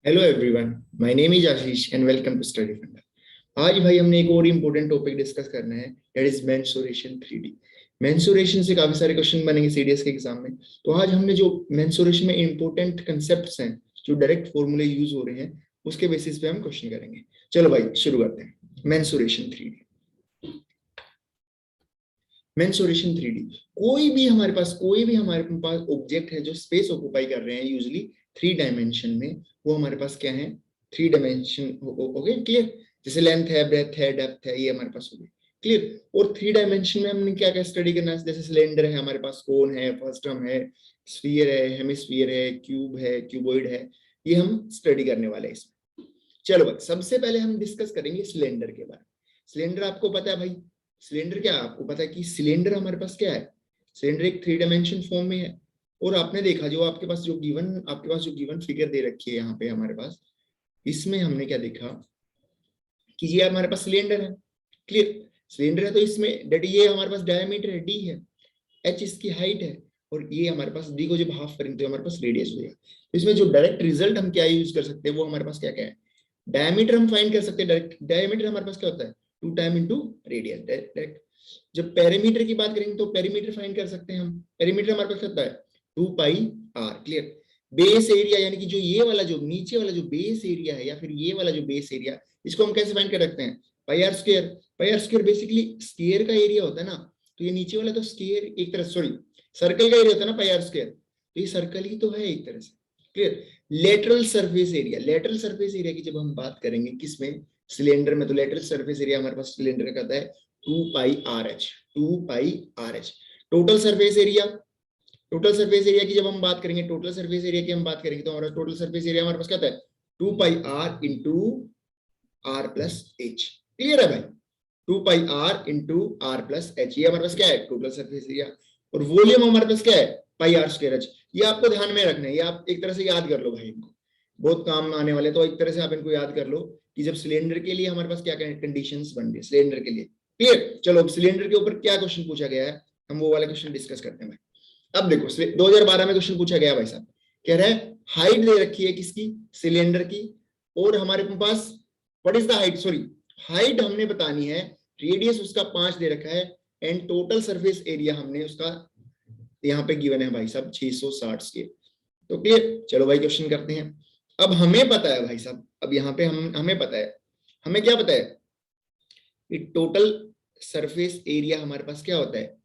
Hello everyone, my name is Ashish and welcome to study funda. आज भाई हमने एक और इम्पोर्टेंट टॉपिक डिस्कस करना है, that is mensuration 3D। Mensuration से काफी सारे क्वेश्चन बनेंगे सीडीएस के एग्जाम में। तो आज हमने जो मेंसुरेशन में इंपॉर्टेंट कंसेप्ट्स हैं, जो डायरेक्ट फॉर्मूले यूज हो रहे हैं, उसके बेसिस पे हम क्वेश्चन करेंगे। चलो भाई शुरू करते हैं। Mensuration 3D। मेंसुरेशन 3D, कोई भी हमारे पास ऑब्जेक्ट है जो स्पेस ऑक्युपाई कर रहे हैं, यूजली 3 डायमेंशन में। वो हमारे पास क्या है? 3 डायमेंशन। Okay, clear. जैसे लेंथ है, ब्रेथ है, डेप्थ है, ये हमारे पास हो गई। क्लियर। और 3 डायमेंशन में हमने क्या क्या स्टडी करना है? जैसे सिलेंडर है हमारे पास, कोन है, फ्रस्टम है, स्फीयर है, हेमिस्फीयर है, क्यूब है, क्यूबॉइड है। ये हम स्टडी करने वाले हैं इसमें। चलो भाई, सबसे पहले हम डिस्कस करेंगे सिलेंडर के बारे में। सिलेंडर आपको पता है भाई, सिलेंडर क्या है? आपको पता है कि सिलेंडर हमारे पास क्या है? सिलेंडर एक 3 डायमेंशन फॉर्म में है। और आपने देखा, जो आपके पास जो गिवन फिगर दे रखी है यहाँ पे हमारे पास, इसमें हमने क्या देखा कि ये हमारे पास सिलेंडर है। क्लियर। सिलेंडर है तो इसमें डेट ये हमारे पास डायमीटर है, डी है, एच इसकी हाइट है, और ये हमारे पास डी को जब हाफ करेंगे तो हमारे पास रेडियस हो जाएगा। तो इसमें जो डायरेक्ट रिजल्ट हम क्या यूज कर सकते हैं, वो हमारे पास क्या क्या है? डायमीटर हम फाइंड कर सकते हैं डायरेक्ट। डायमीटर हमारे पास क्या होता है? 2 टाइम इंटू रेडियस डायरेक्ट। जब पेरीमीटर की बात करेंगे तो पेरीमीटर फाइंड कर सकते हैं हम। पेरीमीटर हमारे पास क्या होता है? 2 pi are. Clear. Base area, यानी कि जो ये वाला जो नीचे वाला जो बेस एरिया है, या फिर ये वाला जो बेस एरिया, इसको हम कैसे फाइंड कर सकते हैं? Pi are square. Pi are square basically square का एरिया होता है ना। तो ये नीचे वाला तो स्क्वायर एक तरह, सॉरी, सर्कल का एरिया होता है ना पाई आर स्क्वायर। तो ये सर्कल ही तो है एक तरह से। Clear. Lateral surface area, lateral surface area की जब हम बात करेंगे किसमें? सिलेंडर में। तो लेटरल सरफेस एरिया हमारे पास सिलेंडर का है 2 pi r h. 2 pi r h total surface area. Total surface area की जब हम बात करेंगे, टोटल सरफेस एरिया की हम बात करेंगे, तो हमारा टोटल सरफेस एरिया हमारे पास क्या होता है? 2 pi r into are plus h. Clear है भाई? 2 pi r into are plus h, ये हमारे पास क्या है? Total surface area. और वॉल्यूम हमारे पास क्या है? Pi are square h. ये आपको ध्यान में रखना है, ये आप एक तरह से याद कर लो भाई, इनको बहुत काम आने वाले। तो एक तरह से आप इनको याद कर लो कि जब सिलेंडर के लिए हमारे पास क्या क्या कंडीशंस बन रही है सिलेंडर के लिए। क्लियर। चलो, अब सिलेंडर के ऊपर क्या क्वेश्चन पूछा गया है, हम वो वाला क्वेश्चन डिस्कस करते हैं भाई। अब देखो, 2012 में क्वेश्चन पूछा गया भाई साहब। कह रहा है हाइट दे रखी है किसकी? सिलेंडर की। और हमारे पास what is the height, sorry, height हमने बतानी है, रेडियस उसका 5 दे रखा है, एंड टोटल सरफेस एरिया हमने उसका यहाँ पे गिवन है भाई साहब 660 स्क्वायर। तो क्लियर। चलो भाई क्वेश्चन करते हैं। अब हमें पता है भाई साहब, अब यहाँ पे हमें पता है, हमें क्या पता है कि टोटल सरफेस एरिया हमारे पास क्या होता है?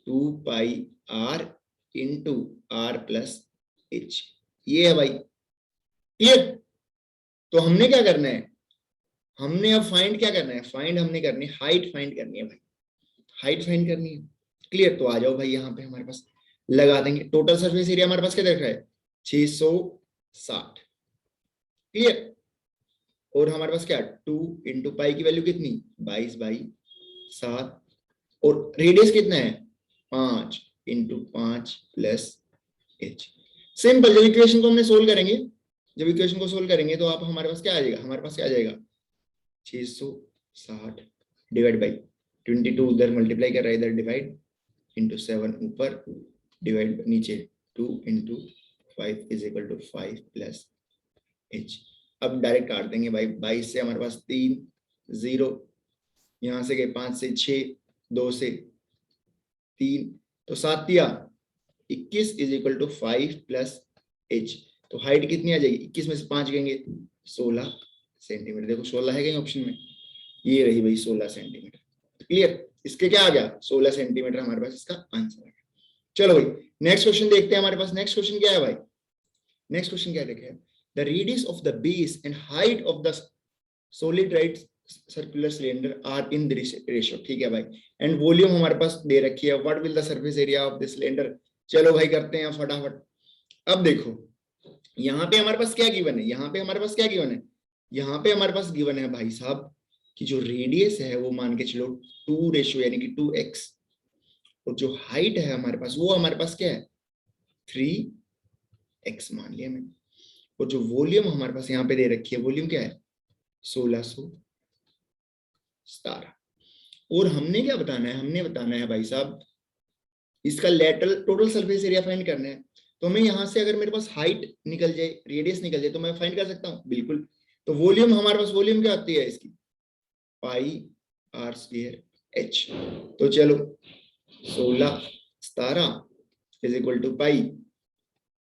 2 pi r into are plus h, ये है भाई। क्लियर। तो हमने क्या करना है? हमने अब फाइंड क्या करना है? फाइंड हमने करनी है हाइट, फाइंड करनी है भाई, हाइट फाइंड करनी है। क्लियर। तो आ जाओ भाई, यहाँ पे हमारे पास लगा देंगे। टोटल सरफेस एरिया हमारे पास क्या देख रहा है? 660। क्लियर। और हमारे पास क्या? 2 इंटू पाई की वैल्यू कितनी? 22/7। और रेडियस कितना है? 5 इंटू 5 प्लस एच। सिंपल। जब इक्वेशन को हमने सोल्व करेंगे, जब इक्वेशन को सोल्व करेंगे तो आप हमारे पास क्या आ जाएगा? हमारे पास क्या आ जाएगा? 660 डिवाइड बाई 22, उधर मल्टीप्लाई कर रहा है, इधर डिवाइड, इंटू 7 ऊपर, डिवाइड नीचे, 2 into 5 is equal to 5 plus H. अब डायरेक्ट काट देंगे भाई। 22 से हमारे पास 3 0, यहां से गए 5 से 6, 2 से 3, तो 7 दिया 21 is equal to 5 plus H. तो हाइट कितनी आ जाएगी? 21 में से 5 गएंगे 16 सेंटीमीटर। देखो 16 है कहीं ऑप्शन में, ये रही भाई 16 सेंटीमीटर। क्लियर। इसके क्या आ गया? 16 सेंटीमीटर हमारे पास इसका आंसर आ गया। चलो भाई नेक्स्ट क्वेश्चन देखते हैं। हमारे पास नेक्स्ट क्वेश्चन क्या है भाई? नेक्स्ट क्वेश्चन क्या लिखा है? The radius of the base and height of the solid right circular cylinder are in the ratio. ठीक है भाई। एंड वॉल्यूम हमारे पास दे रखी है, what will the surface area of the cylinder. चलो भाई करते हैं फटाफट। अब देखो यहाँ पे हमारे पास क्या गिवन है, यहाँ पे हमारे पास क्या गिवन है? यहाँ पे हमारे पास गिवन है भाई साहब कि जो रेडियस है वो मान के चलो 2 रेशियो यानी कि 2x, और जो हाइट है हमारे पास वो हमारे पास क्या है? 3x मान लिया मैंने। और जो वॉल्यूम हमारे पास यहाँ पे दे रखी है, वॉल्यूम क्या है? 1617। और हमने क्या बताना है? हमने बताना है भाई साहब इसका lateral total surface area find करना है। तो मैं यहाँ से अगर मेरे पास हाइट निकल जाए, रेडियस निकल जाए, तो मैं फाइंड कर सकता हूँ, बिल्कुल। तो वॉल्यूम हमारे पास, वॉल्यूम क्या आती है इसकी, पाई आर स्क्वायर एच। तो चलो 16 is equal to pi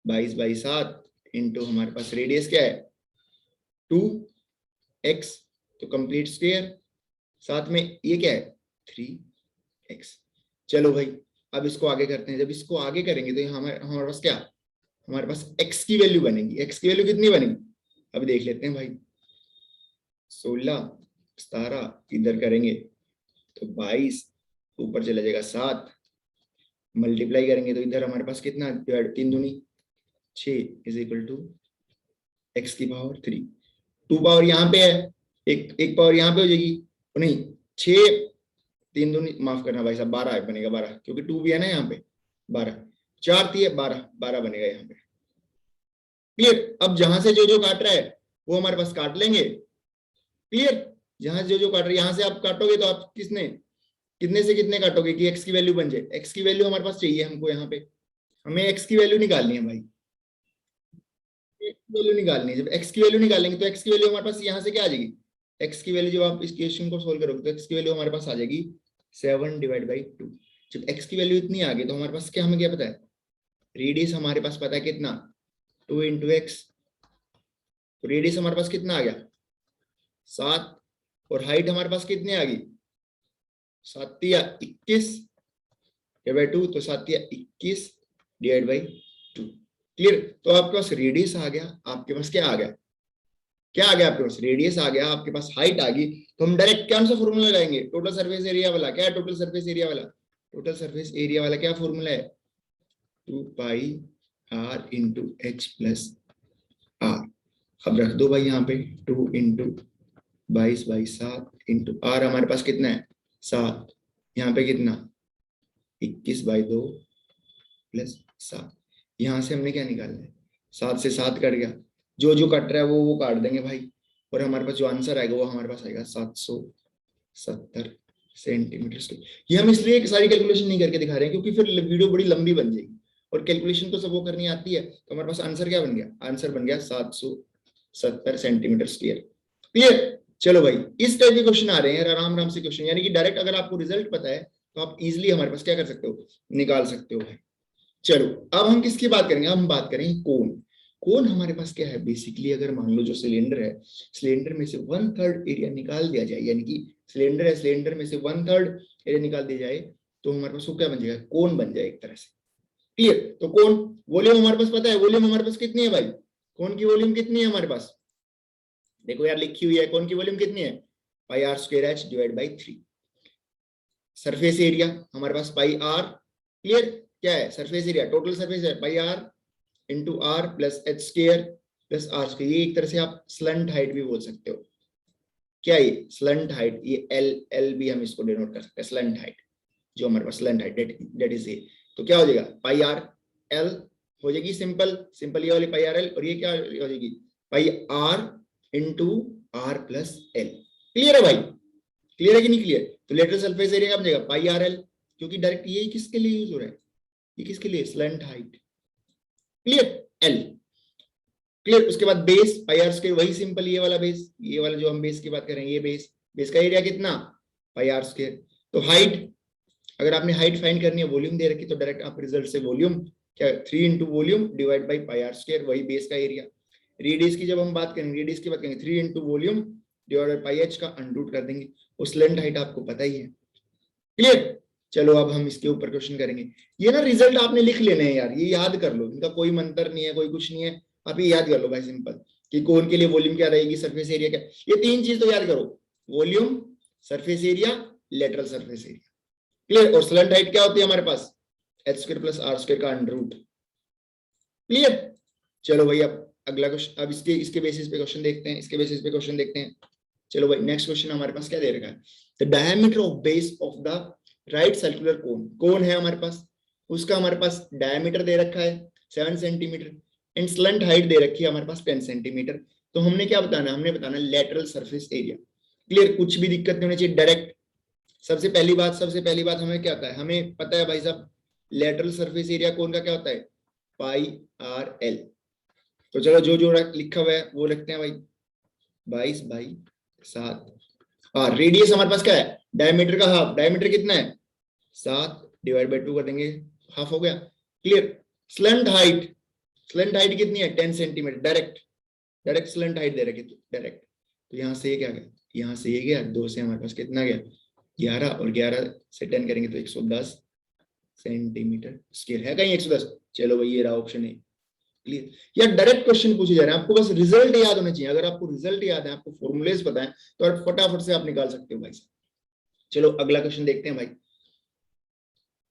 22/7 into हमारे पास रेडियस क्या है 2x, तो कंप्लीट स्क्वायर, साथ में ये क्या है 3x। चलो भाई अब इसको आगे करते हैं। जब इसको आगे करेंगे तो हमारे हमारे पास क्या, हमारे पास x की वैल्यू बनेगी। x की वैल्यू कितनी बनेगी, अभी देख लेते हैं भाई। 16 17 इधर करेंगे तो 22, ऊपर चला जाएगा 7, मल्टीप्लाई करेंगे तो इधर हमारे पास कितना, 3 दूनी 6 इज इक्वल टू x की पावर 3। 2 पावर यहाँ पे है, एक पावर यहाँ पे हो जाएगी, नहीं 6 3 दूनी, माफ करना भाई साहब, 12 बनेगा 12, क्योंकि 2 भी है ना यहाँ पे, 12 4 3 12 12 बनेगा यहाँ पे। क्लियर। अब जहां से जो जो काट रहा है वो हमारे पास काट लेंगे। क्लियर। जहां से जो जो काट रहा है, यहां से आप काटोगे तो आप कितने कितने से कितने काटोगे कि x की वैल्यू बन जाए। x की वैल्यू हमारे पास चाहिए हमको, यहाँ पे हमें x की वैल्यू निकालनी है भाई, x की वैल्यू निकालनी है। जब x की वैल्यू निकालेंगे तो x की वैल्यू हमारे पास यहाँ से क्या आ जाएगी, x की वैल्यू जब आप इस क्वेश्चन को सोल्व करोगे तो x की वैल्यू हमारे पास आ जाएगी 7/2। जब x की वैल्यू इतनी आ गई तो हमारे पास क्या, हमें क्या पता है, रेडियस हमारे पास पता है कितना 2 × x, तो रेडियस हमारे पास कितना आ गया 7, और हाइट हमारे पास कितनी आ गई 7 या 21 डिवाइड 2, तो 7 या 21 डिवाइड बाई 2। क्लियर। तो आपके पास रेडियस आ गया, आपके पास क्या आ गया, क्या आ गया आपके पास, रेडियस आ गया, आपके पास हाइट आ गई। तो हम डायरेक्ट कौन सा फॉर्मूला लगाएंगे, टोटल सरफेस एरिया वाला। क्या है टोटल सरफेस एरिया वाला, टोटल सरफेस एरिया वाला क्या फॉर्मूला है, 2 pi r into H plus R. अब रख दो भाई यहाँ पे 2 × 22/7 इंटू आर, हमारे पास कितना है 7, यहाँ पे कितना 21/2 प्लस 7। यहाँ से हमने क्या निकालना है, 7 से 7 कट गया, जो जो कट रहा है वो काट देंगे भाई, और हमारे पास जो आंसर आएगा वो हमारे पास आएगा 770 सेंटीमीटर। ये हम इसलिए सारी कैलकुलेशन नहीं करके दिखा रहे हैं क्योंकि फिर वीडियो बड़ी लंबी बन जाएगी, और कैलकुलेशन तो सब वो करनी आती है। तो हमारे पास आंसर क्या बन गया, आंसर बन गया 770 सेंटीमीटर स्क्वायर। क्लियर। चलो भाई इस टाइप के क्वेश्चन आ रहे हैं आराम आराम से क्वेश्चन, यानी कि डायरेक्ट अगर आपको रिजल्ट पता है तो आप इजिली हमारे पास क्या कर सकते हो, निकाल सकते हो भाई। चलो अब हम किसकी बात करेंगे, हम बात करेंगे कोन। कोन हमारे पास क्या है, बेसिकली अगर मान लो जो सिलेंडर है, सिलेंडर में से 1/3 एरिया निकाल दिया जाए, यानी कि सिलेंडर है, सिलेंडर में से 1/3 एरिया निकाल दिया जाए, तो हमारे पास वो क्या बन जाएगा, कोन बन जाए एक तरह से। क्लियर। तो कोन वॉल्यूम हमारे पास पता है, वॉल्यूम हमारे पास कितनी है भाई, कोन की वॉल्यूम कितनी है हमारे पास, देखो यार लिखी हुई है, कोन की वॉल्यूम कितनी है pi r square h divide by 3। Surface area हमारे पास पाई r, क्लियर, क्या है सरफेस एरिया, टोटल सरफेस है pi r into are plus H square plus are square. ये एक तरह से आप स्लंट हाइट भी बोल सकते हो, क्या ये स्लंट हाइट, ये एल भी हम इसको डिनोट कर सकते हैं, स्लंट हाइट, जो हमारे पास slant height that is a. तो क्या हो जाएगा पाई आर एल हो जाएगी, सिंपल सिंपल ये वाली पाई आर एल, और ये क्या हो जाएगी pi r into are plus l. Clear है भाई, क्लियर है कि नहीं क्लियर। तो लेटरल सरफेस एरिया क्या बनेगा पाई आर एल, क्योंकि डायरेक्ट ये किसके लिए यूज हो रहा है, ये किसके लिए, slant height. Clear, L clear. उसके बाद बेस पाई आर स्क्वायर, वही सिंपल ये वाला बेस, ये वाला जो हम बेस की बात करेंगे, ये बेस, बेस का एरिया कितना पाई आर स्क्वायर। तो हाइट, अगर आपने हाइट फाइंड करनी है, वॉल्यूम दे रखी, तो डायरेक्ट आप रिजल्ट से वॉल्यूम क्या 3 × volume divide by pi are square, वही बेस का एरिया। रेडियस की जब हम बात करेंगे, रेडियस की बात करेंगे 3 × volume divide by pi H का अंडरूट कर देंगे, उस लेंथ हाइट आपको पता ही है। क्लियर। चलो अब हम इसके ऊपर क्वेश्चन करेंगे। ये ना रिजल्ट आपने लिख लेने हैं यार, ये याद कर लो, इनका कोई मंत्र नहीं है, कोई कुछ नहीं है, आप ये याद कर लो भाई सिंपल, कि कोन के लिए वॉल्यूम क्या रहेगी, सरफेस एरिया क्या, ये 3 चीज तो याद करो, volume, surface area, lateral surface area. Clear. और स्लंट हाइट क्या होती है हमारे पास, h square plus are square का अंडररूट। क्लियर। चलो भाई अब अगला क्वेश्चन, अब इसके बेसिस पे क्वेश्चन देखते हैं, इसके बेसिस पे क्वेश्चन देखते हैं। चलो भाई नेक्स्ट क्वेश्चन हमारे पास क्या दे रखा है, the diameter of base of the right circular cone. Cone है हमारे पास, उसका हमारे पास डायमीटर दे रखा है 7 सेंटीमीटर, एंड स्लंट हाइट दे रखी है हमारे पास 10 सेंटीमीटर। तो हमने क्या बताना, हमने बताना लेटरल सरफेस एरिया। क्लियर, कुछ भी दिक्कत नहीं होनी चाहिए, डायरेक्ट। सबसे पहली बात हमें क्या आता है, हमें पता है भाई साहब लेटरल सरफेस एरिया कोन का क्या होता है पाई आर एल। तो चलो जो जो लिखा हुआ है वो लिखते हैं भाई, 22/7। और रेडियस हमारे पास क्या है, डायमीटर का हाफ, डायमीटर कितना है 7 डिवाइड बाई 2 कर देंगे, हाफ हो गया। Clear. Slant height, slant height कितनी है 10 centimetre, direct direct slant height दे रखी डायरेक्ट। तो यहाँ से ये क्या गया, यहाँ से ये गया, 2 से हमारे पास कितना गया 11, और 11 से 10 करेंगे तो 110 सेंटीमीटर स्क्वायर है कहीं 110। चलो भाई ये रहा ऑप्शन है। क्लियर। या डायरेक्ट क्वेश्चन पूछे जा रहे हैं, आपको बस रिजल्ट याद होने चाहिए। अगर आपको रिजल्ट याद है, आपको फॉर्मूलेज पता है, तो आप फटाफट से आप निकाल सकते हो भाई साहब। चलो अगला क्वेश्चन देखते हैं भाई।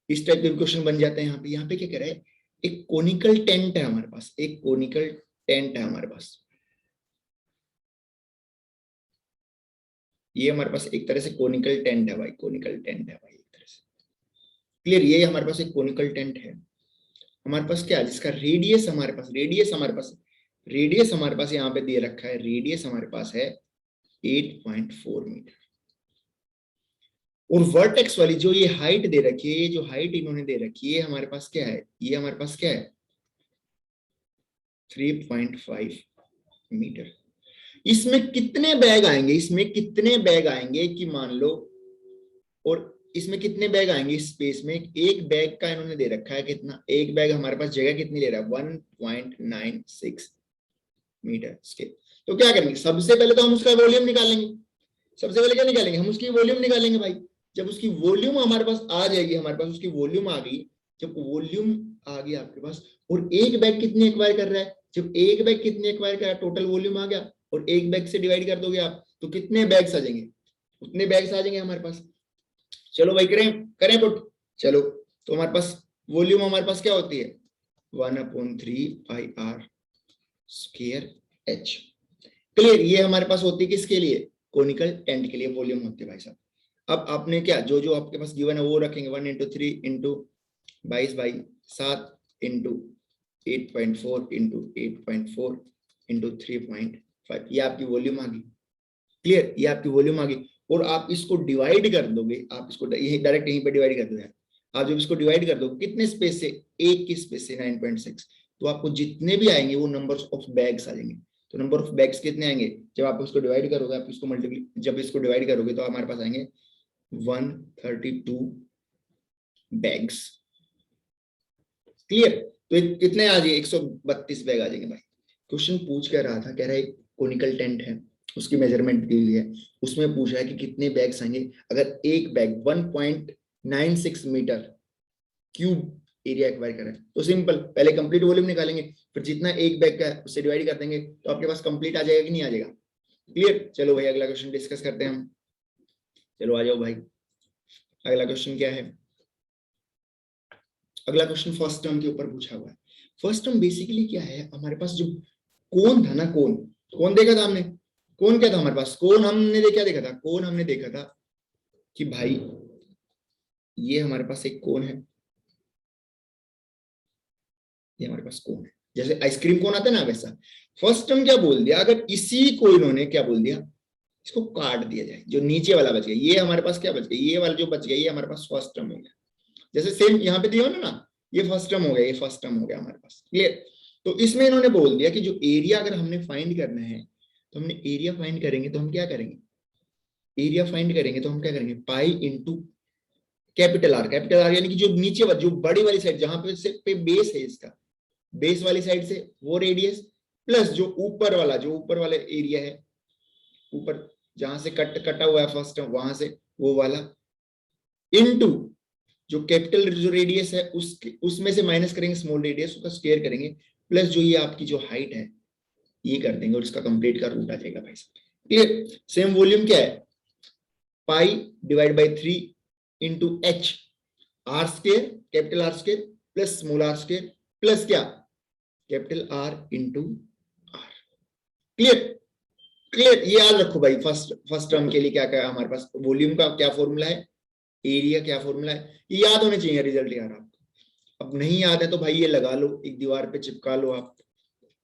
इस टाइप के क्वेश्चन बन जाते हैं। यहाँ पे क्या कह रहा है, एक कोनिकल टेंट है हमारे पास, एक कोनिकल टेंट है हमारे पास। ये हमारे पास एक तरह से कोनिकल टेंट है भाई, कोनिकल टेंट है भाई एक तरह से। क्लियर। ये हमारे पास एक कोनिकल टेंट है। हमारे पास क्या है, जिसका रेडियस हमारे पास, रेडियस हमारे पास यहाँ पे दे रखा है, रेडियस हमारे पास है 8.4 मीटर। और वर्टेक्स वाली जो ये हाइट दे रखी है, ये जो हाइट इन्होंने दे रखी है हमारे पास क्या है, ये हमारे पास क्या है 3.5 मीटर। इसमें कितने बैग आएंगे, इसमें कितने बैग आएंगे कि मान लो, और इसमें कितने बैग आएंगे इस स्पेस में, एक बैग का इन्होंने दे रखा है कितना, एक बैग हमारे पास जगह कितनी ले रहा है 1.96 मीटर स्क्वायर। तो क्या करेंगे, सबसे पहले तो हम उसका वॉल्यूम निकालेंगे। सबसे पहले क्या निकालेंगे, हम उसकी वॉल्यूम निकालेंगे भाई। जब उसकी वॉल्यूम हमारे पास आ जाएगी, हमारे पास उसकी वॉल्यूम आ गई, जब वॉल्यूम आ गई आपके पास, और एक बैग कितनी एक्वायर कर रहा है, जब एक बैग कितनी एक्वायर कर रहा है, टोटल वॉल्यूम आ गया, और एक बैग से डिवाइड कर दोगे आप, तो कितने बैग्स आ जाएंगे, उतने बैग्स आ जाएंगे हमारे पास। चलो भाई करें करें पुट। चलो तो हमारे पास वॉल्यूम हमारे पास क्या होती है 1/3 पाई आर स्क्वायर एच। क्लियर। ये हमारे पास होती है किसके लिए, कोनिकल टेंट के लिए वॉल्यूम होती है भाई साहब। अब आपने क्या, जो जो आपके पास गिवन है वो रखेंगे, 1 × 3 × 22/7 × 8.4 × 8.4 × 3.5, ये आपकी वॉल्यूम आ गई। क्लियर। ये आपकी वॉल्यूम आ गई। और आप इसको डिवाइड कर दोगे, आप इसको यही डायरेक्ट यहीं पे डिवाइड कर दोगे। आप जब इसको डिवाइड कर दोगे कितने स्पेस से, एक की स्पेस से 9.6, तो आपको जितने भी आएंगे वो नंबर ऑफ बैग्स आ जाएंगे। तो नंबर ऑफ बैग्स कितने आएंगे, जब आप उसको डिवाइड करोगे, आप इसको मल्टीप्लाई, जब इसको डिवाइड करोगे तो हमारे पास आएंगे 132 बैग्स। क्लियर। तो कितने आ जाएंगे 132 बैग आ जाएंगे भाई। क्वेश्चन पूछ कर रहा था, कह रहा है कोनिकल टेंट है, उसकी मेजरमेंट दी हुई है, उसमें पूछा है कि कितने बैग्स आएंगे अगर एक bag 1.96 metre cube area acquire करें। तो सिंपल, पहले कंप्लीट वॉल्यूम निकालेंगे, फिर जितना एक बैग का है उससे डिवाइड कर देंगे, तो आपके पास कंप्लीट आ जाएगा कि नहीं आ जाएगा। क्लियर। चलो भाई अगला क्वेश्चन डिस्कस करते हैं हम। चलो आ जाओ भाई, अगला क्वेश्चन क्या है। अगला क्वेश्चन फर्स्ट टर्म के ऊपर पूछा हुआ है। फर्स्ट टर्म बेसिकली क्या है, हमारे पास जो कोन था ना, कोन देखा था हमने, कोन क्या था हमारे पास, कोन हमने क्या देखा था, कोन हमने देखा था कि भाई ये हमारे पास एक कोन है, ये हमारे पास कोन है, जैसे आइसक्रीम कोन आता है ना वैसा। फर्स्ट टर्म क्या बोल दिया, अगर इसी को इन्होंने क्या बोल दिया, इसको काट दिया जाए, जो नीचे वाला बच गया, ये हमारे पास क्या बच गया, ये वाला जो बच गया ये हमारे पास फर्स्ट टर्म हो गया। जैसे सेम यहाँ पे दिया ना, ये फर्स्ट टर्म हो गया, ये फर्स्ट टर्म हो गया हमारे पास। क्लियर। तो इसमें इन्होंने बोल दिया कि जो एरिया अगर हमने फाइंड करना है, तो हमने एरिया फाइंड करेंगे तो हम क्या करेंगे, एरिया फाइंड करेंगे तो हम क्या करेंगे, पाई इंटू कैपिटल आर यानी कि जो नीचे वाली, जो बड़ी वाली साइड जहां पे बेस है इसका, बेस वाली साइड से वो रेडियस, प्लस जो ऊपर वाला एरिया है, ऊपर जहां से कटा हुआ है फर्स्ट टर्म वहां से वो वाला, इनटू जो कैपिटल जो रेडियस है उसके उसमें से माइनस करेंगे स्मॉल रेडियस, उसका स्क्वायर करेंगे, प्लस जो ये आपकी जो हाइट है ये कर देंगे, और इसका कंप्लीट का रूट आ जाएगा भाई साहब। क्लियर। सेम वॉल्यूम क्या है, pi divide by 3 into h, r square capital r square plus small r square plus क्या capital r into r. Clear. Clear. ये याद रखो भाई, फर्स्ट टर्म के लिए क्या क्या हमारे पास, वॉल्यूम का क्या फॉर्मूला है, एरिया क्या फॉर्मूला है, ये याद होने चाहिए रिजल्ट यार आपको। अब नहीं याद है तो भाई ये लगा लो, एक दीवार पे चिपका लो आप,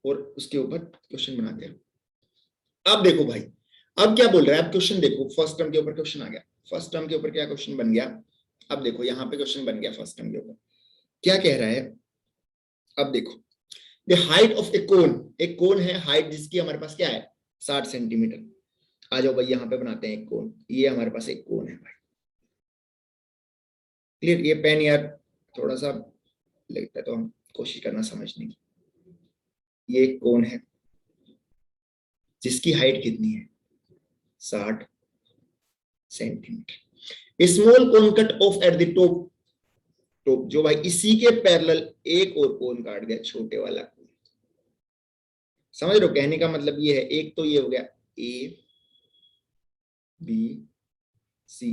और उसके ऊपर क्वेश्चन बनाते रहो। अब देखो भाई, अब क्या बोल रहा है, अब क्वेश्चन देखो, फर्स्ट टर्म के ऊपर क्वेश्चन आ गया, फर्स्ट टर्म के ऊपर क्या क्वेश्चन बन गया। अब देखो यहाँ पे क्वेश्चन बन गया फर्स्ट टर्म के ऊपर, क्या कह रहा है, अब देखो, द हाइट ऑफ ए कोन, एक कोन है हाइट जिसकी हमारे पास क्या है 60 सेंटीमीटर। आ जाओ भाई यहाँ पे बनाते हैं एक कोन, ये हमारे पास एक कोन है भाई, क्लियर। ये पेन यार थोड़ा सा लगता है तो हम कोशिश करना समझने की। ये एक कोन है जिसकी हाइट कितनी है 60 centimetre. Small cone cut off at the top, तो जो भाई इसी के पैरेलल एक और कोन काट गया, छोटे वाला कोन। समझ रहे हो, कहने का मतलब ये है, एक तो ये हो गया ए बी सी,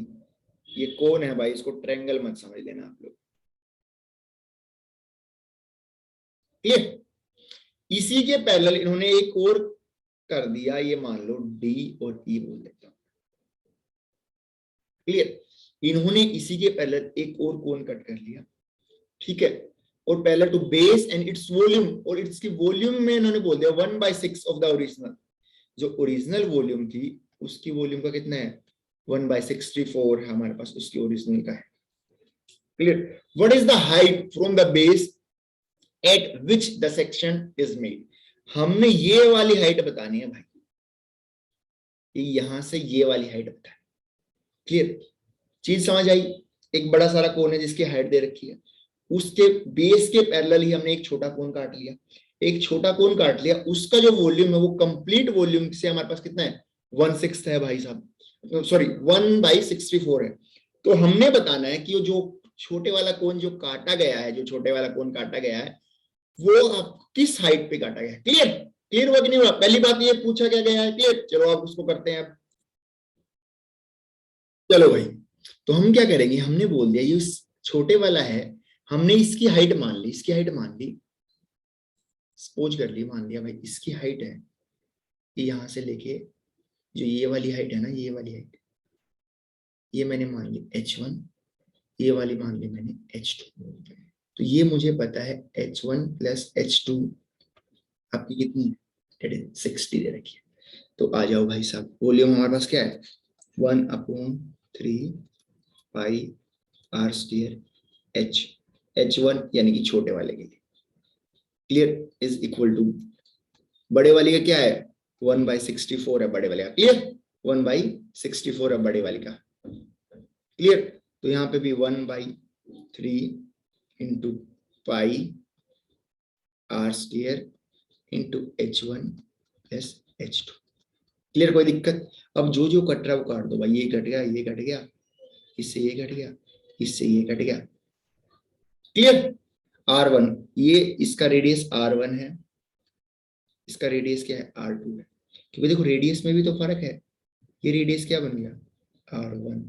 ये कोन है भाई, इसको ट्रायंगल मत समझ लेना आप लोग, क्लियर। इसी के पैरेलल इन्होंने एक और कर दिया, ये मान लो डी और ई बोल देता हूं, क्लियर। इन्होंने इसी के पैरेलल एक और कोन कट कर लिया, ठीक है, और parallel to base and its volume, और इसकी वॉल्यूम में इन्होंने बोल दिया 1/6 ऑफ द ओरिजिनल। जो ओरिजिनल वॉल्यूम थी उसकी वॉल्यूम का कितना है 1/64 है हमारे पास, उसकी ओरिजिनल का है, clear. What is the height from the base eight which the section is made, हमने ये वाली हाइट बतानी है भाई, यहां से ये वाली हाइट बतानी, क्लियर। चीज समझ आई। एक बड़ा सारा कोन है जिसकी हाइट दे रखी है, उसके बेस के पैरेलल ही हमने एक छोटा कोन काट लिया, एक छोटा कोन काट लिया, उसका जो वॉल्यूम है वो कंप्लीट वॉल्यूम से हमारे पास कितना है 1/6 है भाई साहब, सॉरी 1/64 है। तो हमने बताना है कि जो छोटे वाला कोन जो काटा गया है, जो छोटे वाला कोन काटा गया है वो आप किस हाइट पे काटा गया है, क्लियर। क्लियर हुआ कि नहीं हुआ, पहली बात ये पूछा क्या गया है, क्लियर। चलो आप उसको करते हैं अब। चलो भाई, तो हम क्या करेंगे, हमने बोल दिया ये छोटे वाला है, हमने इसकी हाइट मान ली, इसकी हाइट मान ली, सपोज कर ली, मान लिया भाई इसकी हाइट है यहां से लेके, जो ये वाली हाइट है ना, ये वाली हाइट, ये मैंने मान ली h1, ये वाली मान ली मैंने h2। तो ये मुझे पता है h1 + h2 आपकी कितनी है 60 दे रखी है। तो आ जाओ भाई साहब, वॉल्यूम हमारे पास क्या है 1/3 पाई r² h, h1 यानी कि छोटे वाले के लिए, क्लियर, इज इक्वल टू बड़े वाले का क्या है 1/64 है बड़े वाले का, क्लियर। 1/64 है बड़े वाले का, क्लियर। तो यहाँ पे भी 1/3 into pi r² into h1 + h2, clear. कोई दिक्कत। अब जो जो कट रहा है वो काट दो भाई, ये कट गया, ये कट गया, इससे ये कट गया, इससे ये कट गया, क्लियर। r1, ये इसका रेडियस r1 है, इसका रेडियस क्या है r2 है, क्योंकि देखो रेडियस में भी तो फर्क है। ये रेडियस क्या बन गया r1,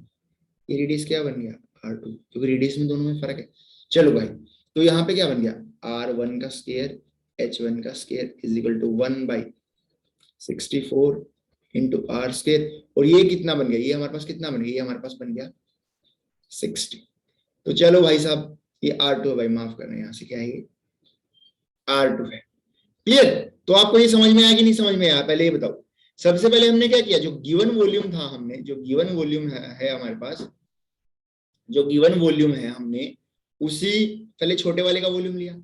ये रेडियस क्या बन गया r2, क्योंकि रेडियस में दोनों में फर्क है। चलो भाई, तो यहाँ पे क्या बन गया r1 का स्क्वायर h1 का square is equal to 1/64 into r², और ये कितना बन गया, ये हमारे पास कितना बन गया, ये हमारे पास बन गया 60। तो चलो भाई साहब, ये r2 है भाई, माफ करना, यहाँ से क्या है ये r2 है, क्लियर। तो आपको ये समझ में आया कि नहीं समझ में आया, पहले ये बताओ। सबसे पहले हमने क्या किया, जो गिवन वॉल्यूम था, हमने जो गिवन वॉल्यूम है हमारे पास, जो गिवन वॉल्यूम है हमने उसी पहले छोटे वाले का वॉल्यूम लिया,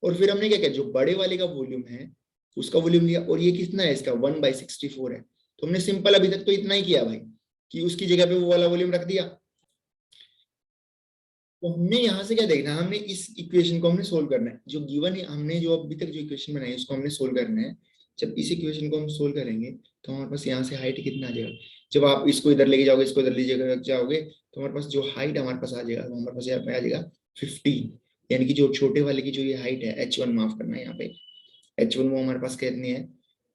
और फिर हमने क्या किया, जो बड़े वाले का वॉल्यूम है उसका वॉल्यूम लिया, और ये कितना है इसका 1/64 है। तो हमने सिंपल अभी तक तो इतना ही किया भाई, कि उसकी जगह पे वो वाला वॉल्यूम रख दिया। तो हमने यहाँ से क्या देखना है, हमने इस इक्वेशन को हमने सोल्व करना है, जो गिवन है हमने जो अभी तक जो इक्वेशन बनाई है उसको हमने सोल्व करना है। जब इस इक्वेशन को हम सोल्व करेंगे तो हमारे पास यहाँ से हाइट कितना आ जाएगा, जब आप इसको इधर लेके जाओगे, इसको इधर लेके जाओगे, तो हमारे पास जो हाइट हमारे पास आ जाएगा, वो हमारे पास यहाँ पे आ जाएगा 15, यानी कि जो छोटे वाले की जो ये हाइट है h1, माफ करना है यहाँ पे h1, वो हमारे पास कितनी है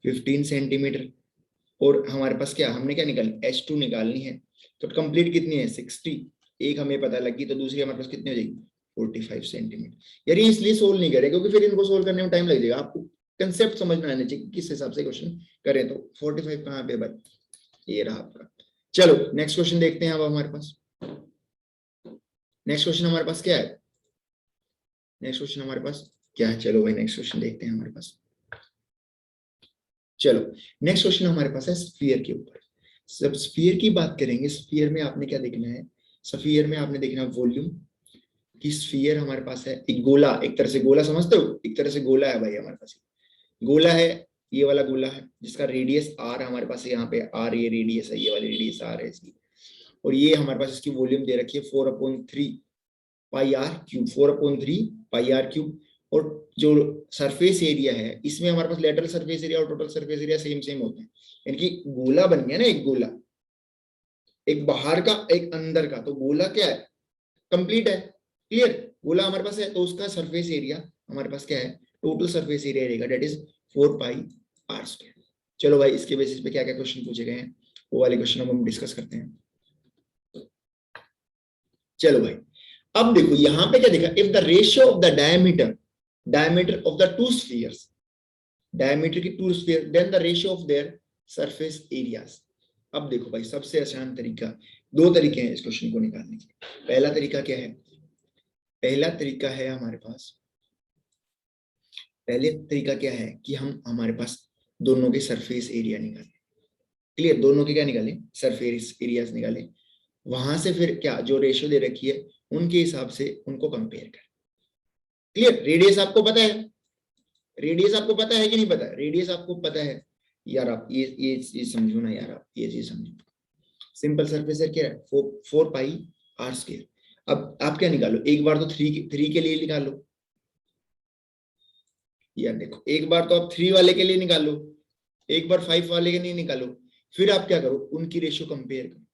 15 सेंटीमीटर। और हमारे पास क्या, हमने क्या निकाली h2 निकालनी है, तो कंप्लीट कितनी है 60, एक हमें पता लगी, तो दूसरी हमारे पास कितनी हो जाएगी 45 सेंटीमीटर। यार ये इसलिए सोल्व नहीं करे क्योंकि फिर इनको सोल्व करने में टाइम लग जाएगा, आपको कंसेप्ट समझना आना चाहिए किस हिसाब से क्वेश्चन करें। तो 45 कहाँ पे बच, ये रहा आपका। चलो नेक्स्ट क्वेश्चन देखते हैं। अब हमारे पास नेक्स्ट क्वेश्चन हमारे पास क्या है, नेक्स्ट क्वेश्चन हमारे पास क्या है, चलो भाई नेक्स्ट क्वेश्चन देखते हैं हमारे पास। चलो नेक्स्ट क्वेश्चन हमारे पास है स्फीयर के ऊपर। जब स्फीयर की बात करेंगे, स्फीयर में आपने क्या देखना है, स्फीयर में आपने देखना है वॉल्यूम, कि स्फीयर हमारे पास है, एक गोला, एक तरह से गोला समझते हो, एक तरह से गोला है भाई हमारे पास, गोला है, ये वाला गोला है जिसका रेडियस आर हमारे पास है, यहाँ पे आर ये रेडियस है, ये वाली रेडियस आर है इसकी, और ये हमारे पास इसकी वॉल्यूम दे रखी है 4/3 pi r cube, 4/3 pi r cube. और जो सरफेस एरिया है इसमें हमारे पास लेटरल सरफेस एरिया और total surface area same same होते हैं, यानी कि गोला बन गया ना, एक गोला, एक बाहर का एक अंदर का, तो गोला क्या है, कंप्लीट है, क्लियर, गोला हमारे पास है, तो उसका सरफेस एरिया हमारे पास क्या है, टोटल सरफेस एरिया रहेगा, डेट इज 4 पाई r²। चलो भाई, इसके बेसिस पे क्या क्या क्वेश्चन पूछे गए हैं वो वाले क्वेश्चन हम डिस्कस करते हैं। चलो भाई, अब देखो यहाँ पे क्या देखा, if the ratio of the diameter of the two spheres, diameter की two sphere, then the ratio of their surface areas. अब देखो भाई, सबसे आसान तरीका, दो तरीके हैं इस क्वेश्चन को निकालने के। पहला तरीका क्या है, पहला तरीका है हमारे पास, पहले तरीका क्या है कि हम हमारे पास दोनों के सरफेस एरिया निकालें, क्लियर, दोनों के क्या निकालें, सरफेस एरियाज निकालें, वहां से फिर क्या जो रेशियो दे रखी है उनके हिसाब से उनको कंपेयर करें, क्लियर। रेडियस आपको पता है, रेडियस आपको पता है कि नहीं पता है, रेडियस आपको पता है यार, आप ये चीज समझो ना यार, आप ये चीज समझो, सिंपल सरफेस एरिया क्या है, 4 पाई r²। अब आप क्या निकालो, एक बार तो थ्री के लिए निकालो यार, देखो एक बार तो आप 3 वाले के लिए निकालो, एक बार 5 वाले के लिए निकालो, फिर आप क्या करो, उनकी रेशियो कंपेयर करो।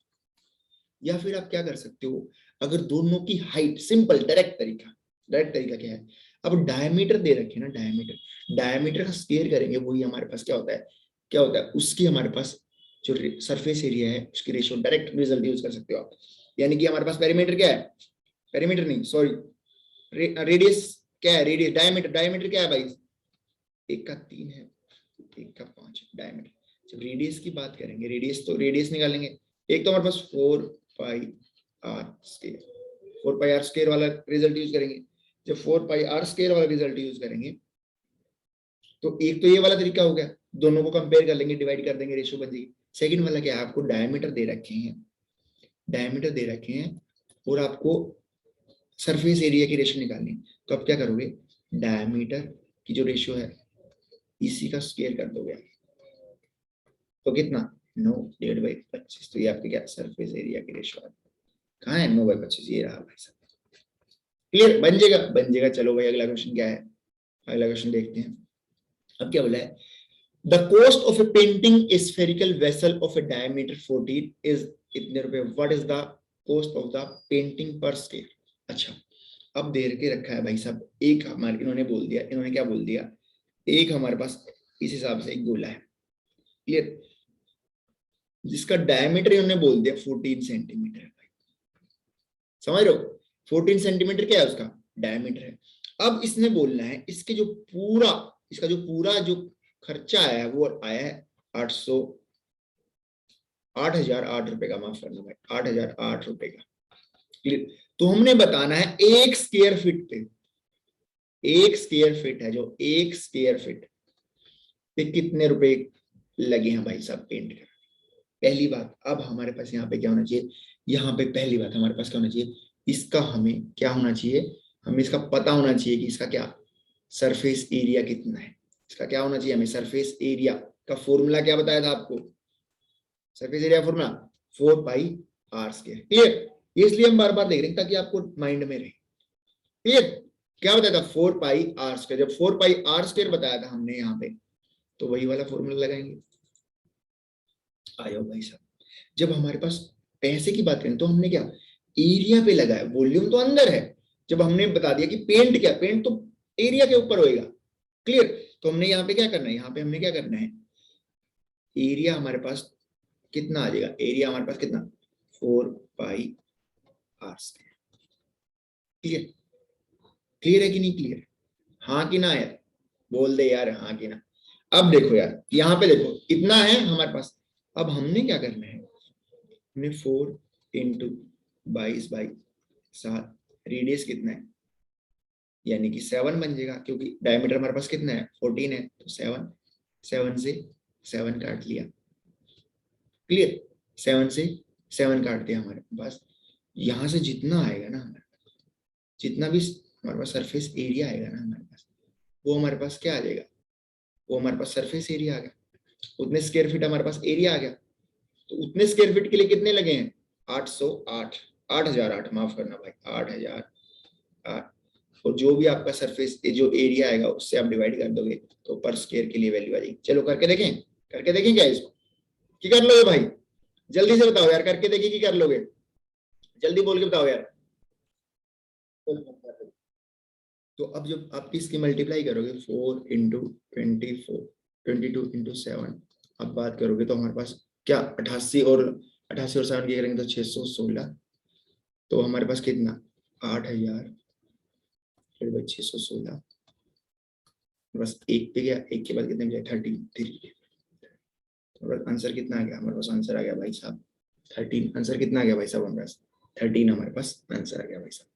या फिर आप क्या कर सकते हो, अगर दोनों की हाइट, सिंपल डायरेक्ट तरीका क्या है, अब डायमीटर दे रखे ना, डायमीटर का स्क्वायर करेंगे, वही हमारे पास क्या होता है, उसकी हमारे पास जो सरफेस एरिया है उसकी रेशियो, डायरेक्ट रिजल्ट यूज कर सकते हो आप। यानी कि हमारे पास पेरीमीटर क्या है, पेरीमीटर नहीं सॉरी, रेडियस क्या है, रेडियस, डायमीटर क्या है भाई, एक का 3 है, एक का 5 डायमीटर। जब रेडियस की बात करेंगे, रेडियस तो रेडियस निकालेंगे, एक तो हमारे पास 4 पाई r² वाला रिजल्ट यूज करेंगे। जब 4 पाई r² वाला रिजल्ट यूज करेंगे तो एक तो ये वाला तरीका हो गया, दोनों को कंपेयर कर लेंगे, डिवाइड कर देंगे, रेशियो बन जाएगी। सेकंड वाला क्या है, आपको डायमीटर दे रखे हैं, डायमीटर दे रखे हैं और आपको सरफेस एरिया की रेशियो निकालनी है, तो आप क्या करोगे, डायमीटर की जो रेशियो है इसी का स्क्वायर कर दोगे, तो कितना 9/25, तो ये आपके क्या सरफेस एरिया की रेशियो है, कहाँ है 9/25, ये रहा भाई साहब, क्लियर, बन जाएगा, बन जाएगा। चलो भाई, अगला क्वेश्चन क्या है, अगला क्वेश्चन देखते हैं। अब क्या बोला है, the cost of A painting A spherical vessel of A diameter 14 is इतने रुपए, what is the cost of the painting पर स्केल। अच्छा, अब दे के रखा है भाई साहब, एक हमारे इन्होंने बोल दिया, इन्होंने क्या बोल दिया, एक हमारे पास इस हिसाब से एक गोला है, क्लियर, जिसका डायमीटर इन्होंने बोल दिया 14 सेंटीमीटर है, समझ रहे हो, 14 सेंटीमीटर क्या है उसका डायमीटर है। अब इसने बोलना है इसके जो पूरा, इसका जो पूरा जो खर्चा आया है वो आया है 8,008 रुपए का, माफ करना भाई, 8,008 रुपए का, क्लियर। तो हमने बताना है एक स्क्वायर फीट पे, एक स्क्वायर फीट है जो एक स्क्वायर फीट पे कितने रुपए लगे हैं भाई साहब पेंट कर। पहली बात, अब हमारे पास यहाँ पे क्या होना चाहिए, यहाँ पे पहली बात हमारे पास क्या होना चाहिए, इसका हमें क्या होना चाहिए, हमें इसका पता होना चाहिए कि इसका क्या सरफेस एरिया कितना है, इसका क्या होना चाहिए हमें, सरफेस एरिया का फॉर्मूला क्या बताया था आपको, सरफेस एरिया फॉर्मूला 4 पाई r², क्लियर। ये इसलिए हम बार बार देख रहे हैं ताकि आपको माइंड में रहे, क्लियर। क्या बताया था 4 पाई r², जब 4 पाई r² बताया था हमने यहाँ पे, तो वही वाला फॉर्मूला लगाएंगे। आयो भाई साहब, जब हमारे पास पैसे की बात करें तो हमने क्या एरिया पे लगाया, वॉल्यूम तो अंदर है, जब हमने बता दिया कि पेंट क्या, पेंट तो एरिया के ऊपर होएगा, क्लियर। तो हमने यहाँ पे क्या करना है, यहाँ पे हमने क्या करना है, एरिया हमारे पास कितना आ जाएगा, एरिया हमारे पास कितना 4 पाई r², क्लियर, क्लियर है कि नहीं क्लियर, हाँ कि ना यार, बोल दे यार हाँ कि ना। अब देखो यार, यहाँ पे देखो इतना है हमारे पास, अब हमने क्या करना है, हमने 4 इंटू 22/7, रेडियस कितना है, यानी कि 7 बन जाएगा, क्योंकि डायमीटर हमारे पास कितना है 14 है, तो 7, 7 से 7 काट लिया, क्लियर, 7 से 7 काट दिया हमारे पास, यहां से जितना आएगा ना जितना भी हमारे पास सरफेस एरिया आएगा ना हमारे पास, वो हमारे पास क्या आ जाएगा, वो हमारे पास सरफेस एरिया आ गया। उतने स्क्वायर फीट हमारे पास एरिया आ गया। तो उतने स्क्वायर फीट के लिए कितने लगे हैं, 808, 8008, माफ करना भाई, 8008। और जो भी आपका सरफेस जो एरिया आएगा उससे आप डिवाइड कर दोगे तो पर स्क्वायर के लिए वैल्यू आ जाएगी। चलो करके देखें, करके देखें क्या इसको, कि कर लोगे भाई, जल्दी से बताओ यार, करके देखिए कि कर लोगे, जल्दी बोल के बताओ यार। तो अब जब आप इसकी मल्टीप्लाई करोगे 4 × 24, 22 × 7, अब बात करोगे तो हमारे पास क्या 88 और 7 की करेंगे तो 616, तो हमारे पास कितना 8000 फिर भाई 616, बस एक पे गया, एक के बाद कितने गया 33। आंसर कितना आ गया हमारे पास, आंसर आ गया भाई साहब 13। आंसर कितना आ गया भाई साहब हमारे पास 13 हमारे पास आंसर आ गया भाई साहब।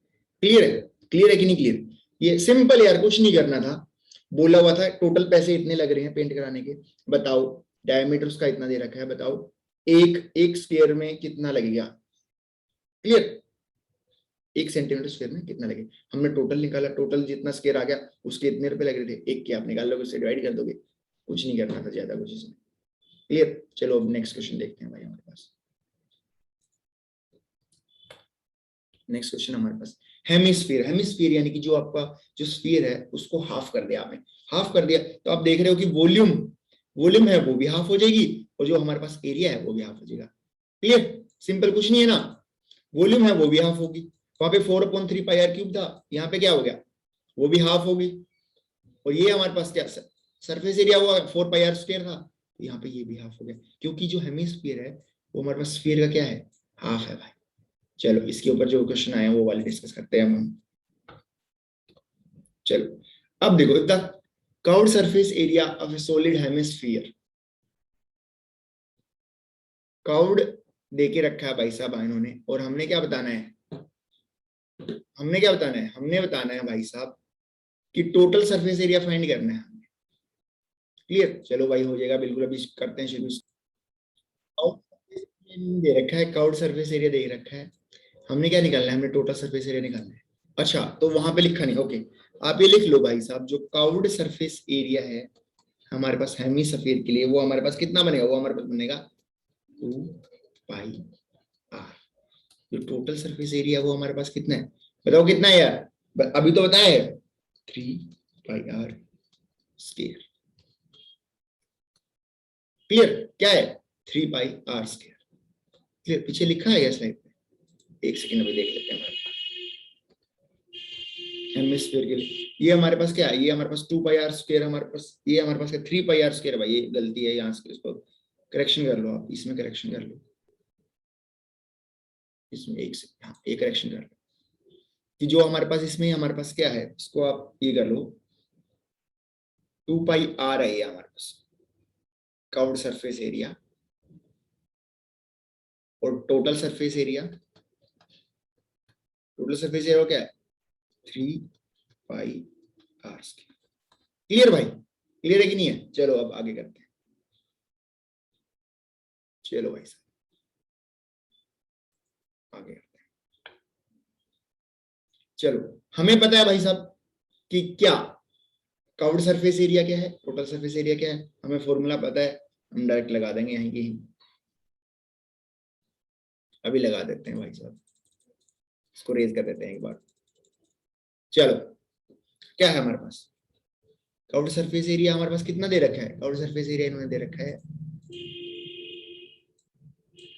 क्लियर है, क्लियर है कि नहीं क्लियर? ये सिंपल यार, कुछ नहीं करना था, बोला हुआ था टोटल पैसे इतने लग रहे हैं पेंट कराने के, बताओ डायमीटर उसका इतना दे रखा है, बताओ एक स्क्वायर में कितना लगेगा। क्लियर, 1 सेंटीमीटर स्क्वायर में कितना लगेगा, हमने टोटल निकाला, टोटल जितना स्क्वायर आ गया उसके इतने रुपए लग रहे थे, एक के आप निकाल लोगे उससे डिवाइड कर दोगे, कुछ नहीं करना था ज्यादा कुछ इसमें। क्लियर, चलो अब नेक्स्ट क्वेश्चन देखते हैं भाई हमारे पास। नेक्स्ट क्वेश्चन हमारे पास हेमिस्फीयर। हेमिस्फीयर यानी कि जो आपका जो स्फीयर है उसको हाफ कर दिया आपने, हाफ कर दिया तो आप देख रहे हो कि वॉल्यूम, वॉल्यूम है वो भी हाफ हो जाएगी और जो हमारे पास एरिया है वो भी हाफ हो जाएगा। क्लियर, सिंपल, कुछ नहीं है ना, वॉल्यूम है वो भी हाफ होगी, वहां पे 4/3πr³ था, यहाँ पे क्या हो गया, वो भी हाफ होगी, और ये हमारे पास क्या सरफेस एरिया हुआ 4πr² था, तो यहाँ पे ये भी हाफ हो गया, क्योंकि जो हेमिस्फीयर है वो हमारे पास स्फीयर का क्या है, हाफ है भाई। चलो इसके ऊपर जो क्वेश्चन आए वो वाले डिस्कस करते हैं हम। चलो अब देखो, the curved surface area of A solid hemisphere, curved देके रखा है भाई साहब इन्होंने, और हमने क्या बताना है, हमने क्या बताना है, हमने बताना है भाई साहब कि टोटल सरफेस एरिया फाइंड करना है हमें। क्लियर, चलो भाई हो जाएगा बिल्कुल, अभी करते हैं शुरू। दे रखा है कर्व्ड सरफेस एरिया दे रखा है, हमने क्या निकालना है, हमने टोटल सरफेस एरिया निकालना है। अच्छा तो वहां पे लिखा नहीं, ओके, आप ये लिख लो भाई साहब, जो कर्व्ड सरफेस एरिया है हमारे पास हेमिस्फीयर के लिए, वो हमारे पास कितना बनेगा, वो हमारे पास बनेगा 2πr। जो टोटल सरफेस एरिया वो हमारे पास कितना है, बताओ कितना है यार, अभी तो बताया है 3πr²। क्लियर, क्या है 3πr²। क्लियर, पीछे लिखा है क्या स्लाइड पे, एक सेकंड अभी देख लेते हैं हेमिस्फीयर के लिए। ये हमारे पास क्या है, ये हमारे पास 2πr² हमारे पास, ये हमारे पास 3πr² भाई, ये गलती है यहाँ से, इसको करेक्शन कर लो आप, इसमें करेक्शन कर लो, इसमें एक से हाँ एक करेक्शन कर लो, कि जो हमारे पास इसमें हमारे पास क्या है, इसको आप ये कर लो 2πr है ये हमारे पास कर्व्ड सरफेस एरिया, और total surface area, total surface area क्या है 3πr²। क्लियर भाई, क्लियर है कि नहीं है? चलो अब आगे करते हैं, चलो भाई साहब आगे करते हैं। चलो हमें पता है भाई साहब कि क्या कर्व्ड सरफेस एरिया क्या है, टोटल सरफेस एरिया क्या है, हमें फॉर्मूला पता है, हम डायरेक्ट लगा देंगे यहीं की, अभी लगा देते हैं भाई साहब, इसको रेज कर देते हैं एक बार। चलो क्या है हमारे पास, कर्व्ड सरफेस एरिया हमारे पास कितना दे रखा है, कर्व्ड सरफेस एरिया इन्होंने दे रखा है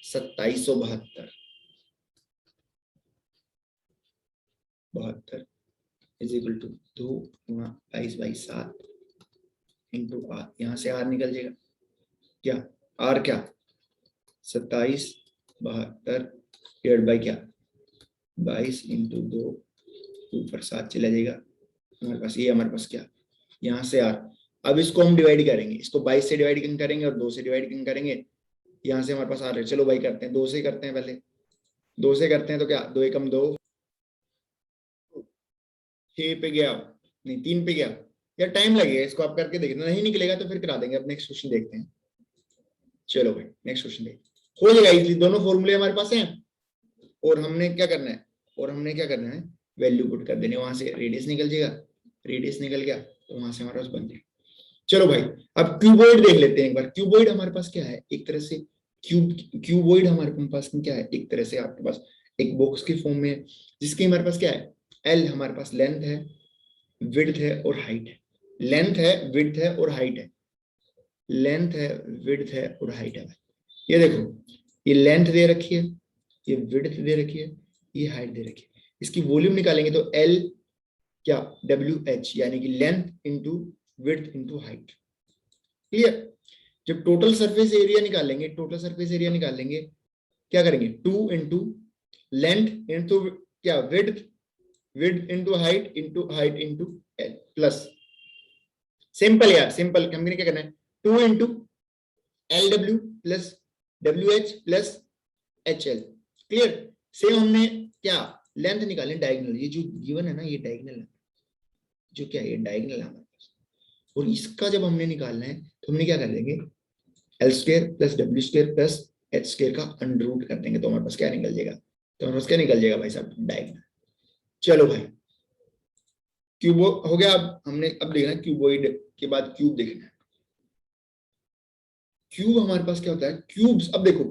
2772 is equal to 2 × 22/7 into R, यहाँ से आर निकल जाएगा, क्या आर क्या 2772 डिवाइड बाई क्या 22 × 2, 2 पर 7 चला जाएगा हमारे पास, ये हमारे पास क्या यहाँ से आर। अब इसको हम डिवाइड करेंगे, इसको 22 से डिवाइड करेंगे और 2 से डिवाइड करेंगे, यहाँ से हमारे पास आ रहा है, चलो भाई करते हैं 2 से करते हैं, पहले 2 से करते हैं तो क्या 2 × 2 6 पे गया, नहीं 3 पे गया, यार टाइम लगेगा इसको, आप करके देखना, नहीं निकलेगा तो फिर करा देंगे। अब नेक्स्ट क्वेश्चन देखते हैं, चलो भाई नेक्स्ट क्वेश्चन देखते हो जाएगा इजीली, दोनों फॉर्मूले हमारे पास हैं, और हमने क्या करना है, और हमने क्या करना है, वैल्यू पुट कर देने, वहां से रेडियस निकल जाएगा, रेडियस निकल गया तो वहां से हमारे पास बन जाएगा। चलो भाई अब क्यूबॉइड देख लेते हैं एक बार। क्यूबॉइड हमारे पास क्या है, एक तरह से क्यूबॉइड हमारे पास क्या है, एक तरह से आपके पास एक बॉक्स के फॉर्म में, जिसके हमारे पास क्या है, एल हमारे पास लेंथ है, विड्थ है और हाइट है। लेंथ है, विड्थ है और हाइट है, लेंथ है, विड्थ है और हाइट है। ये देखो, ये लेंथ दे रखी है, ये विड्थ दे रखी है, ये हाइट दे रखी है। इसकी वॉल्यूम निकालेंगे तो एल क्या, डब्ल्यू एच, यानी कि length into width into height. Clear. जब टोटल सरफेस एरिया निकालेंगे, टोटल सरफेस एरिया निकालेंगे, क्या करेंगे, 2 इंटू लेंथ इंटू क्या, width, width into height into L plus, simple यार, सिंपल। हमने क्या करना है, 2 into L W plus W H plus H L. Clear. Same हमने क्या, लेंथ निकाले डायगोनल, ये जो गिवन है ना, ये डायगोनल है, जो क्या है, ये डायगोनल है हमारे पास। और इसका जब हमने निकालना है तो हमने क्या कर देंगे, L square plus W square plus H square का अंडर रूट कर देंगे, तो हमारे पास क्या निकल जाएगा, तो हमारे पास क्या निकल जाएगा भाई साहब, डायगोनल। चलो भाई, क्यूबो हो गया। अब हमने अब देखना क्यूबोइड के बाद क्यूब देखना है। क्यूब हमारे पास क्या होता है, क्यूब्स, अब देखो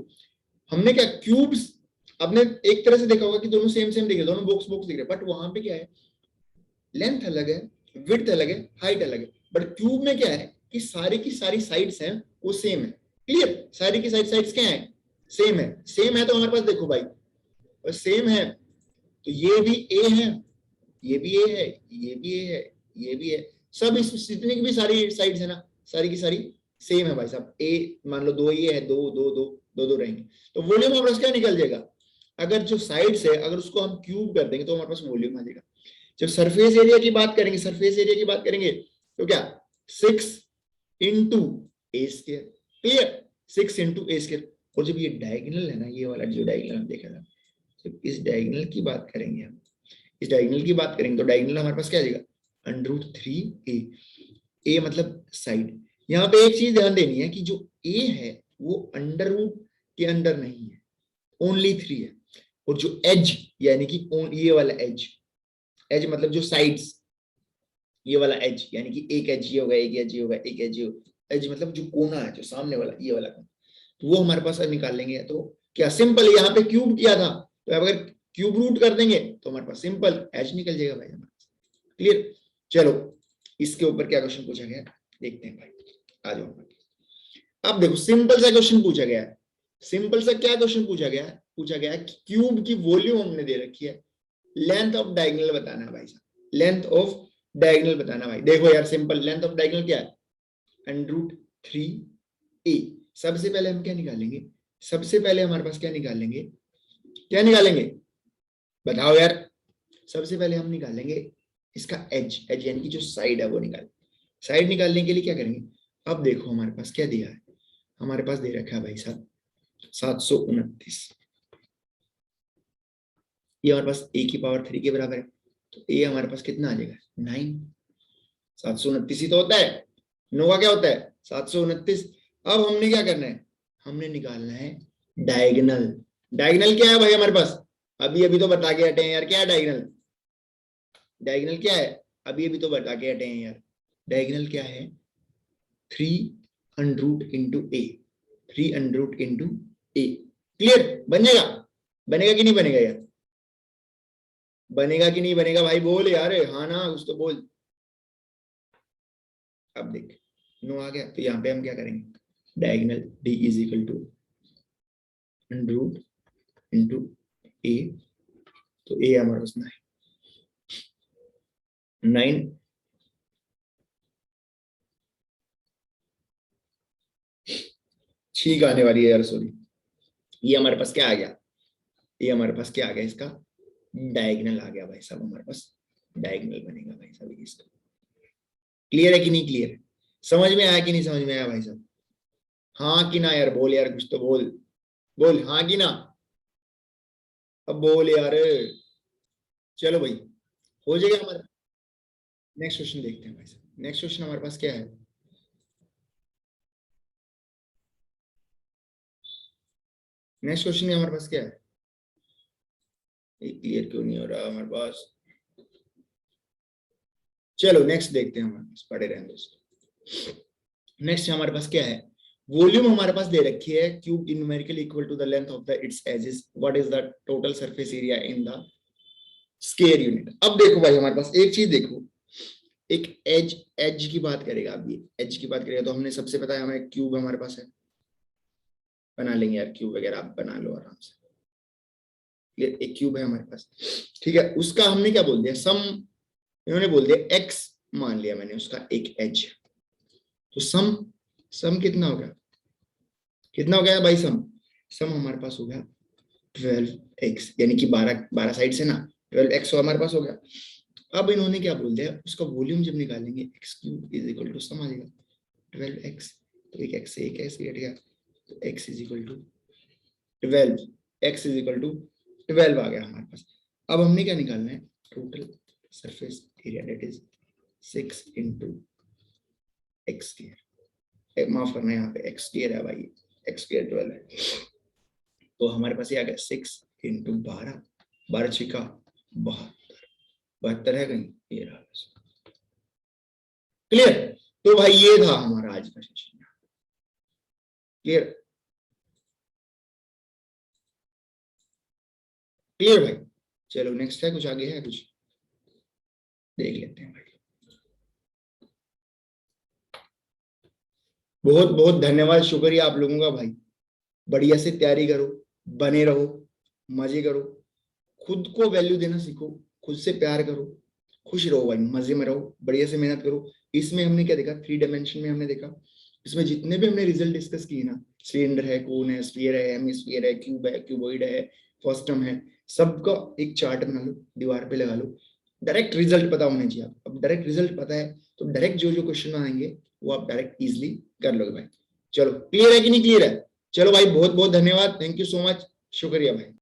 हमने क्या, क्यूब्स आपने एक तरह से देखा होगा कि दोनों सेम सेम दिख रहे, दोनों बॉक्स बॉक्स दिख रहे, बट वहां पे क्या है, लेंथ अलग है, विड्थ अलग है, हाइट अलग है। बट क्यूब में क्या है कि सारी की सारी साइड्स हैं वो सेम है। क्लियर, सारी की सारी साइड्स क्या है, सेम है। सेम है तो हमारे पास देखो भाई, और सेम है तो ये भी ए है, ये भी ए है, ये भी ए है, ये भी है, सब इस जितनी की भी सारी साइड्स है ना, सारी की सारी सेम है भाई साहब। ए मान लो 2 ये है, दो दो दो दो दो रहेंगे, तो वॉल्यूम हमारे पास क्या निकल जाएगा, अगर जो साइड्स है अगर उसको हम क्यूब कर देंगे तो हमारे पास वॉल्यूम आ जाएगा। जब सरफेस एरिया की बात करेंगे, सरफेस एरिया की बात करेंगे तो क्या, 6 इंटू ए स्क्वायर। क्लियर, 6 इंटू ए स्क्वायर। और जब ये डायगोनल है ना, ये वाला जो डायगोनल हम देखा था, जब इस डायगोनल की बात करेंगे हम, इस डायगोनल की बात करेंगे तो डायगोनल हमारे पास क्या आ जाएगा, अंडर रूट 3 ए। ए मतलब साइड। यहाँ पे एक चीज ध्यान देनी है कि जो ए है वो अंडर रूट के अंदर नहीं है, ओनली 3 है। और जो एज यानी कि ये वाला एज, एज मतलब जो साइड्स, ये वाला एज यानी कि एक एज ये होगा, एक एज ये होगा, एक एज ये होगा। एज मतलब जो कोना है, जो सामने वाला ये वाला कोना, तो वो हमारे पास निकाल लेंगे। तो क्या सिंपल, यहाँ पे क्यूब किया था तो अगर क्यूब रूट कर देंगे तो हमारे पास सिंपल एज निकल जाएगा भाई हमारे पास। क्लियर। चलो इसके ऊपर क्या क्वेश्चन पूछा गया देखते हैं भाई, आ जाओ। अब देखो सिंपल सा क्वेश्चन पूछा गया है, सिंपल सा क्या क्वेश्चन पूछा गया है, पूछा गया है क्यूब की वॉल्यूम हमने दे रखी है, लेंथ ऑफ डायगोनल बताना है भाई साहब, लेंथ ऑफ डायगोनल बताना भाई। देखो यार सिंपल, लेंथ ऑफ डायगोनल क्या है, अंडर रूट 3 ए। सबसे पहले हम क्या निकालेंगे, सबसे पहले हमारे पास क्या निकालेंगे, क्या निकालेंगे बताओ यार। सबसे पहले हम निकालेंगे इसका एज, एज यानी कि जो साइड है वो निकाल, साइड निकालने के लिए क्या करेंगे, अब देखो हमारे पास क्या दिया है, हमारे पास दे रखा है भाई साहब 729, ये हमारे पास ए की पावर 3 के बराबर है, तो ए हमारे पास कितना आ जाएगा 9। 729 ही तो होता है, 9 का क्या होता है 729। अब हमने क्या करना है, हमने निकालना है डायगोनल। डायगोनल क्या है भाई हमारे पास, अभी अभी तो बता के हटे हैं यार, क्या है डायगोनल, डायगोनल क्या है, अभी अभी तो बता के हटे हैं यार। डायगोनल क्या है, 3 अंडर रूट इंटू ए, 3 अंडर रूट इंटू ए। क्लियर, बन जाएगा, बनेगा कि नहीं बनेगा यार, बनेगा कि नहीं बनेगा भाई, बोल यार, हाँ ना कुछ तो बोल। अब देख 9 आ गया, तो यहाँ पे हम क्या करेंगे, diagonal d is equal to under root into a, तो ए हमारे पास 9 ठीक आने वाली है यार, सॉरी। ये हमारे पास क्या आ गया, ये हमारे पास क्या आ गया, इसका डायगोनल आ गया भाई साहब, हमारे पास डायगोनल बनेगा भाई साहब इसका। क्लियर है कि नहीं क्लियर, समझ में आया कि नहीं समझ में आया भाई साहब, हाँ कि ना यार, बोल यार कुछ तो बोल, बोल हाँ कि ना, अब बोल यार। चलो भाई हो जाएगा हमारा। नेक्स्ट क्वेश्चन देखते हैं भाई साहब, नेक्स्ट क्वेश्चन हमारे पास क्या है, नेक्स्ट क्वेश्चन हमारे पास क्या है, क्लियर क्यों नहीं हो रहा हमारे पास, चलो नेक्स्ट देखते हैं, हमारे पास पढ़े रहें दोस्तों। नेक्स्ट हमारे पास क्या है, वॉल्यूम हमारे पास दे रखी है cube numerically equal to the length of the its edges, what is the total surface area in the square unit. अब देखो भाई हमारे पास एक चीज देखो, एक एज की बात करेगा, अभी एज की बात करेगा तो हमने सबसे पता है हमें क्यूब हमारे पास है, बना लेंगे यार क्यूब वगैरह, आप बना लो आराम से। ये एक क्यूब है हमारे पास, ठीक है, उसका हमने क्या बोल दिया, सम, इन्होंने बोल दिया एक्स मान लिया मैंने उसका एक एज, तो सम कितना हो गया, कितना हो गया भाई सम, सम हमारे पास हो गया 12x, यानी कि 12 साइड से ना 12x हमारे पास हो गया। अब इन्होंने क्या बोल दिया, उसका वॉल्यूम जब निकालेंगे x cube is equal to some आ जाएगा 12x, तो एक x से एक ऐसे हट गया, तो x is equal to 12, x is equal to 12 आ गया हमारे पास। अब हमने क्या निकालना है, total surface area, that is 6 into X square, माफ करना यहाँ पे x स्क्वायर है भाई, x स्क्वायर 12 है, तो हमारे पास ये आ गया 6 इंटू 12, 12 छिका 72 है कहीं, ये रहा। क्लियर, तो भाई ये था हमारा आज का सेशन, क्लियर, क्लियर भाई। चलो नेक्स्ट है, कुछ आगे है, कुछ देख लेते हैं भाई। बहुत बहुत धन्यवाद, शुक्रिया आप लोगों का भाई, बढ़िया से तैयारी करो, बने रहो, मजे करो, खुद को वैल्यू देना सीखो, खुद से प्यार करो, खुश रहो भाई, मजे में रहो, बढ़िया से मेहनत करो। इसमें हमने क्या देखा, 3 डायमेंशन में हमने देखा, इसमें जितने भी हमने रिजल्ट डिस्कस किए ना, सिलेंडर है, कोन है, स्फीयर है, हेमिस्फीयर है, क्यूब है, क्यूबॉइड है, फर्स्टम है, सबका एक चार्ट बना लो, दीवार पे लगा लो, डायरेक्ट रिजल्ट पता होना चाहिए। अब डायरेक्ट रिजल्ट पता है तो डायरेक्ट जो जो क्वेश्चन आएंगे वो आप डायरेक्ट इजिली कर लोगे भाई। चलो क्लियर है कि नहीं क्लियर है, चलो भाई बहुत बहुत धन्यवाद, थैंक यू सो मच, शुक्रिया भाई।